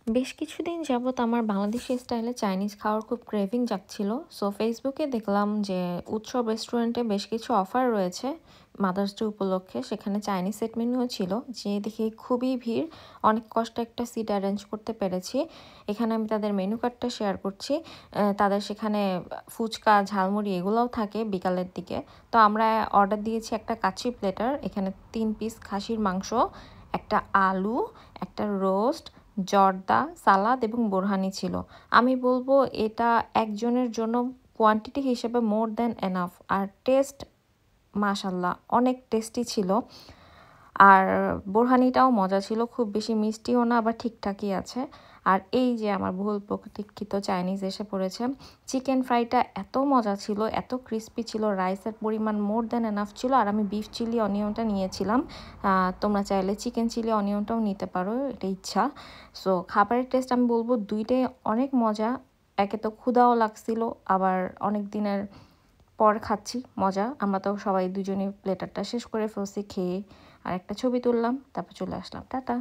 বেশ কিছুদিন যাবত আমার বাংলাদেশি স্টাইলে চাইনিজ খাওয়ার খুব ক্রেভিং জাগছিল। সো ফেসবুকে দেখলাম যে উৎসব রেস্টুরেন্টে বেশ কিছু অফার রয়েছে মাদার্স ডে উপলক্ষে। সেখানে চাইনিজ সেট মেনুও ছিল, যে দেখে খুবই ভিড়। অনেক কষ্টে একটা সিট অ্যারেঞ্জ করতে পেরেছি। এখানে আমি তাদের মেনু কার্ডটা শেয়ার করছি। তাদের সেখানে ফুচকা, ঝালমুড়ি এগুলোও থাকে বিকালের দিকে। তো আমরা অর্ডার দিয়েছি একটা কাচ্চি প্লেটার। এখানে 3 পিস খাসির মাংস, একটা আলু, একটা রোস্ট, জর্দা, সালাদ এবং বোরহানি ছিল। আমি বলবো এটা একজনের জন্য কোয়ান্টিটি হিসেবে মোর দ্যান এনাফ। আর টেস্ট মাশাল্লাহ অনেক টেস্টি ছিল। আর বোরহানিটাও মজা ছিল, খুব বেশি মিষ্টিও না, আবার ঠিকঠাকই আছে। আর এই যে আমার বহুল প্রতীক্ষিত চাইনিজ এসে পড়েছে। চিকেন ফ্রাইটা এত মজা ছিল, এত ক্রিস্পি ছিল, রাইসের পরিমাণ মোর দ্যান এনাফ ছিল। আর আমি বিফ চিলি অনিয়নটা নিয়েছিলাম। তোমরা চাইলে চিকেন চিলি অনিয়নটাও নিতে পারো, এটা ইচ্ছা। সো খাবারের টেস্ট আমি বলবো দুইটাই অনেক মজা। একে তো ক্ষুধাও লাগছিল, আবার অনেক দিনের পর খাচ্ছি, মজা। আমরা তো সবাই দুজনে প্লেটারটা শেষ করে ফেলছি খেয়ে। আর একটা ছবি তুললাম, তারপর চলে আসলাম। টাটা।